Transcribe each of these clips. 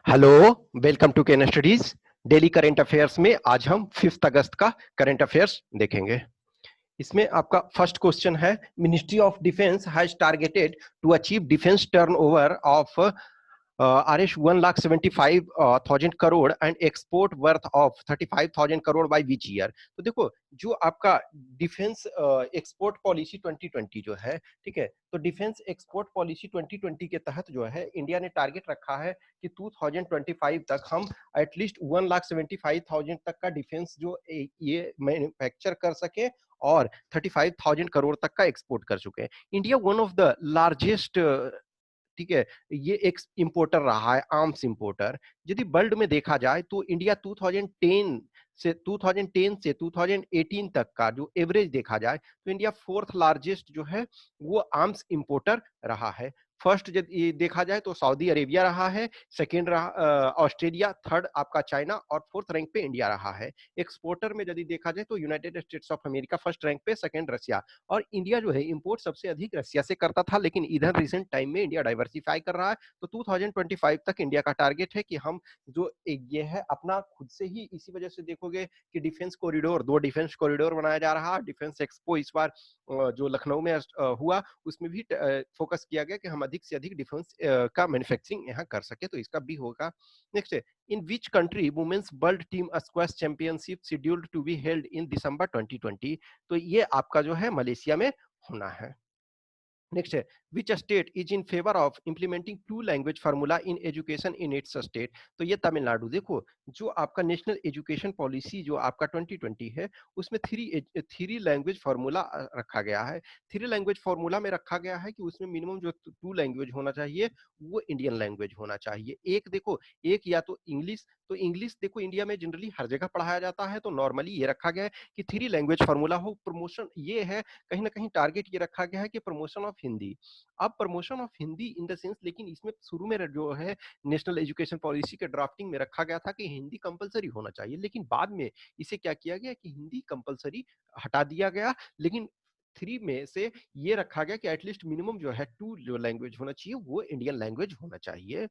Hello, welcome to Ken studies. Daily current affairs में आज हम 5 अगस्त का करंट अफेयर्स देखेंगे। इसमें आपका फर्स्ट क्वेश्चन है, ministry of defence has targeted to achieve defence turnover of Rs 1,75,000 crore and export worth of 35,000 crore by which year. तो देखो, जो आपका डिफेंस एक्सपोर्ट पॉलिसी 2020 जो है, ठीक है, तो डिफेंस एक्सपोर्ट पॉलिसी 2020 के तहत जो है इंडिया ने टारगेट रखा है कि 2025 तक हम एटलीस्ट 1,75,000 तक का डिफेंस जो ये मैन्युफैक्चर कर सके और 35,000 करोड़ तक का एक्सपोर्ट कर चुके हैं। India one of the largest, ठीक है, ये एक इंपोर्टर रहा है, आर्म्स इंपोर्टर। यदि वर्ल्ड में देखा जाए तो इंडिया 2010 से 2018 तक का जो एवरेज देखा जाए तो इंडिया फोर्थ लार्जेस्ट जो है वो आर्म्स इंपोर्टर रहा है। फर्स्ट यदि देखा जाए तो सऊदी अरेबिया रहा है, सेकेंड रहा ऑस्ट्रेलिया, थर्ड आपका चाइना और फोर्थ रैंक पे इंडिया रहा है। एक्सपोर्टर में यदि देखा जाए तो United states of America first rank पे, सेकेंड रशिया। और इंडिया जो है इंपोर्ट सबसे अधिक रशिया से करता था, लेकिन इधर रिसेंट टाइम में इंडिया डाइवर्सिफाई कर रहा है। तो 2025 तक इंडिया का टारगेट है कि हम जो ये है अपना खुद से ही, इसी वजह से देखोगे कि डिफेंस कॉरिडोर, 2 डिफेंस कॉरिडोर बनाया जा रहा है। डिफेंस एक्सपो इस बार जो लखनऊ में हुआ, उसमें भी फोकस किया गया कि हम अधिक से अधिक डिफेंस का मैन्युफैक्चरिंग यहाँ कर सके, तो इसका भी होगा। नेक्स्ट है, in which country women's world team squash championship scheduled to be held in December 2020। तो ये आपका जो है मलेशिया में होना है। नेक्स्ट है, which state is in favour of implementing to language formula in education in its state. तो ये तमिलनाडु। देखो, जो आपका नेशनल एजुकेशन पॉलिसी जो आपका 2020 है, उसमें थ्री लैंग्वेज फार्मूला रखा गया है। थ्री लैंग्वेज फार्मूला में रखा गया है कि उसमें मिनिमम जो 2 लैंग्वेज होना चाहिए वो इंडियन लैंग्वेज होना चाहिए। एक देखो, एक या तो इंग्लिश, तो इंग्लिश देखो इंडिया में जनरली हर जगह पढ़ाया जाता है, तो नॉर्मली ये रखा गया है कि 3 लैंग्वेज फार्मूला हो। प्रमोशन ये है, कहीं ना कहीं टारगेट ये रखा गया है कि प्रमोशन ऑफ हिंदी। अब promotion of Hindi in the sense, लेकिन इसमें शुरू में जो है नेशनल एजुकेशन पॉलिसी के ड्राफ्टिंग में रखा गया था कि हिंदी कंपलसरी होना चाहिए, लेकिन बाद में इसे क्या किया गया कि हिंदी कंपलसरी हटा दिया गया। लेकिन 3 में से ये रखा गया कि एटलीस्ट मिनिमम जो है 2 जो लैंग्वेज होना चाहिए वो इंडियन लैंग्वेज होना चाहिए।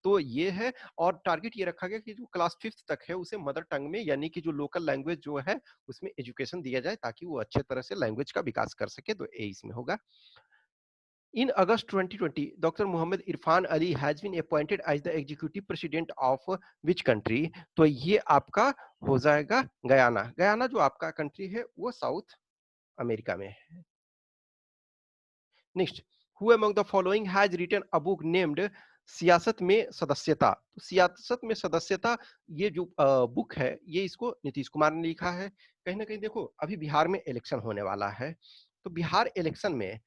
तो ये है, और टारगेट ये रखा गया कि जो क्लास 5th तक है उसे मदर टंग में, यानी कि जो लोकल लैंग्वेज जो है उसमें एजुकेशन दिया जाए ताकि वो अच्छे तरह से लैंग्वेज का विकास कर सके। तो ये इसमें होगा। In August 2020, Dr. Mohammed Irfan Ali has been appointed as the executive president of which country? तो ये आपका हो जाएगा गयाना। गयाना जो आपका कंट्री है वो साउथ अमेरिका में है। Next, who among the following has written a book named सियासत में सदस्यता। तो सियासत में सदस्यता, ये जो बुक है ये इसको नीतीश कुमार ने लिखा है। कहीं ना कहीं देखो, अभी बिहार में इलेक्शन होने वाला है, तो बिहार इलेक्शन में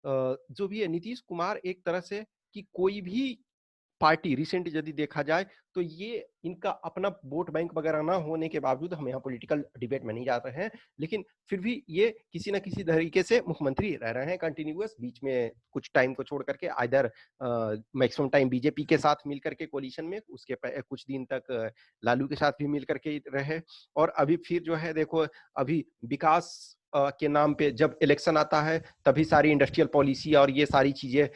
जो भी है नीतीश कुमार एक तरह से, कि कोई भी पार्टी रिसेंट यदि देखा जाए तो ये इनका अपना वोट बैंक वगैरह ना होने के बावजूद, हम यहाँ पॉलिटिकल डिबेट में नहीं जा रहे हैं, लेकिन फिर भी ये किसी ना किसी तरीके से मुख्यमंत्री रह रहे हैं कंटिन्यूअस। बीच में कुछ टाइम को छोड़ करके आइदर मैक्सिमम टाइम बीजेपी के साथ मिल करके कोलिशन में, उसके कुछ दिन तक लालू के साथ भी मिल करके रहे, और अभी फिर जो है देखो, अभी विकास के नाम पे जब इलेक्शन आता है तभी सारी इंडस्ट्रियल पॉलिसी और ये सारी चीजें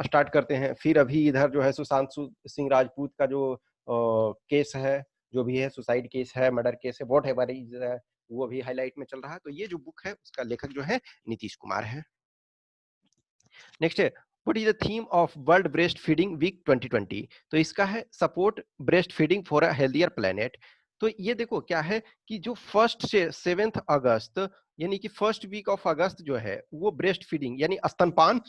स्टार्ट करते हैं। फिर अभी इधर जो है सुशांत सिंह राजपूत का जो केस है, जो भी है सुसाइड केस है, मर्डर केस है, वॉट एवर इज, वो अभी हाईलाइट में चल रहा है। तो ये जो बुक है उसका लेखक जो है नीतीश कुमार है। नेक्स्ट है, what is the theme of World Breast Feeding Week 2020। तो इसका है support breast feeding for a healthier planet. तो ये देखो क्या है कि जो 1 से 7 अगस्त, यानी कि फर्स्ट वीक ऑफ अगस्त जो है वो ब्रेस्ट फीडिंग यानी स्तनपान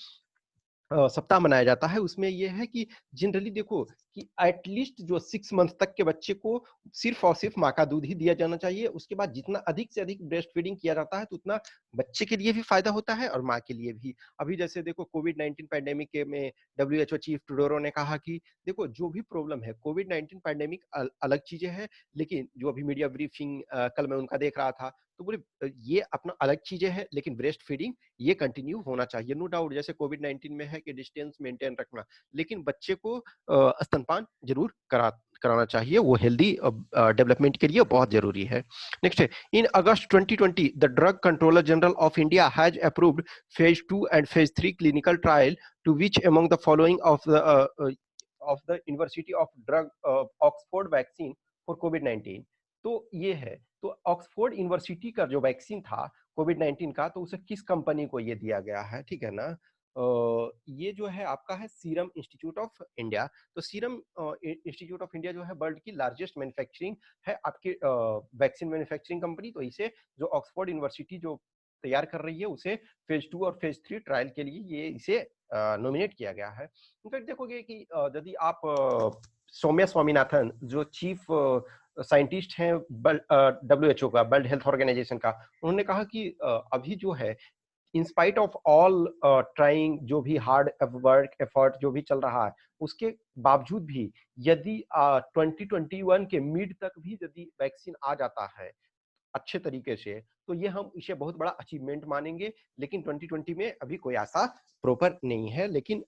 सप्ताह मनाया जाता है। उसमें यह है कि जनरली देखो कि एटलीस्ट जो 6 मंथ तक के बच्चे को सिर्फ और सिर्फ माँ का दूध ही दिया जाना चाहिए। उसके बाद जितना अधिक से अधिक ब्रेस्ट फीडिंग किया जाता है तो उतना बच्चे के लिए भी फायदा होता है और माँ के लिए भी। अभी जैसे देखो कोविड-19 पैंडेमिक के में डब्ल्यूएचओ चीफ ट्रूडोरो ने कहा कि देखो जो भी प्रॉब्लम है, कोविड-19 पैंडेमिक अलग चीजें हैं, लेकिन जो अभी मीडिया ब्रीफिंग कल मैं उनका देख रहा था, तो बोले ये अपना अलग चीजें हैं, लेकिन ब्रेस्ट फीडिंग ये कंटिन्यू होना चाहिए। नो डाउट जैसे कोविड-19 में है कि डिस्टेंस मेंटेन रखना, लेकिन बच्चे को स्तनपान जरूर कराना चाहिए, वो हेल्दी डेवलपमेंट के लिए बहुत जरूरी है। नेक्स्ट है, in August 2020 the drug controller general of India has approved phase 2 and phase 3 clinical trial to which among the following of the of the university of drug Oxford vaccine for कोविड-19। तो ये है, तो Oxford university का जो vaccine था कोविड-19 का, तो उसे किस कंपनी को ये दिया गया है, ठीक है ना? ये जो है आपका है सीरम इंस्टीट्यूट ऑफ इंडिया। तो सीरम इंस्टीट्यूट ऑफ इंडिया जो है वर्ल्ड की लार्जेस्ट मैन्युफैक्चरिंग है आपकी वैक्सीन मैन्युफैक्चरिंग कंपनी। तो इसे जो ऑक्सफोर्ड यूनिवर्सिटी जो तैयार कर रही है, उसे फेज 2 और फेज 3 ट्रायल के लिए ये इसे नॉमिनेट किया गया है। इनफैक्ट देखोगे कि यदि आप सौम्या स्वामीनाथन जो चीफ साइंटिस्ट हैं WHO का, वर्ल्ड हेल्थ ऑर्गेनाइजेशन का, उन्होंने कहा कि अभी जो है in spite of all trying, जो भी हार्ड वर्क एफर्ट जो भी चल रहा है, उसके बावजूद भी यदि 2021 के मिड तक भी यदि वैक्सीन आ जाता है अच्छे तरीके से, तो ये हम इसे बहुत बड़ा अचीवमेंट मानेंगे। लेकिन 2020 में अभी कोई ऐसा प्रॉपर नहीं है, लेकिन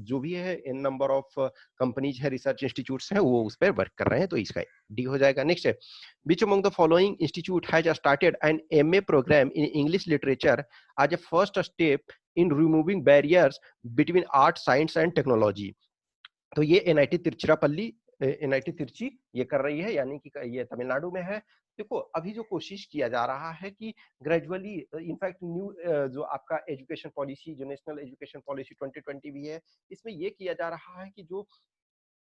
जो भी है इन नंबर ऑफ कंपनीज है, रिसर्च इंस्टीट्यूट्स हैं, वो उस पर वर्क कर रहे हैं। तो इसका डी हो जाएगा। नेक्स्ट है, which among the following institute has started an MA programme in English literature as a first step in removing barriers between art, science and technology. तो ये NIT तिरुचिरापल्ली, NIT तिरुचि ये कर रही है, यानी कि ये तमिलनाडु में है। देखो अभी जो कोशिश किया जा रहा है कि ग्रेजुअली, इनफैक्ट न्यू जो आपका एजुकेशन पॉलिसी, जो नेशनल एजुकेशन पॉलिसी 2020 भी है, इसमें ये किया जा रहा है कि जो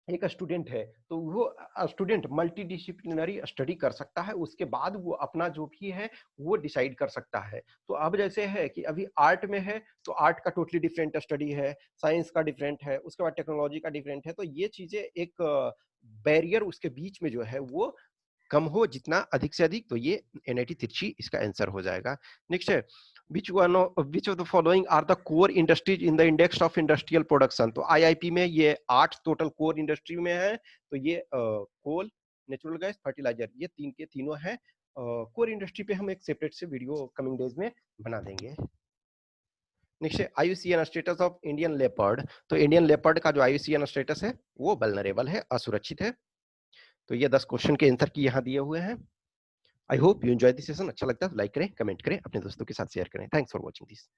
एक स्टूडेंट है, तो वो स्टूडेंट मल्टी डिसिप्लिनरी स्टडी कर सकता है, उसके बाद वो अपना जो भी है वो डिसाइड कर सकता है। तो अब जैसे है कि अभी आर्ट में है, तो आर्ट का टोटली डिफरेंट स्टडी है, साइंस का डिफरेंट है, उसके बाद टेक्नोलॉजी का डिफरेंट है। तो ये चीजें एक बैरियर उसके बीच में जो है वो कम हो जितना अधिक से अधिक। तो ये NIT तिरछी इसका आंसर हो जाएगा। नेक्स्ट है, which of the following are the core industries in the index of industrial production। तो IIP में ये 8 टोटल कोर इंडस्ट्री में है। तो ये कोल, नेचुरल गैस, फर्टिलाइजर, ये तीन के तीनों है। कोर इंडस्ट्री पे हम एक सेपरेट से वीडियो कमिंग डेज में बना देंगे। नेक्स्ट है, IUCN status of Indian leopard. तो इंडियन लेपर्ड का जो IUCN स्टेटस है वो वल्नरेबल है, असुरक्षित है। तो ये 10 क्वेश्चन के आंसर की यहाँ दिए हुए हैं। I hope you enjoy this session. अच्छा लगता है तो लाइक करें, कमेंट करें, अपने दोस्तों के साथ शेयर करें। Thanks for watching this.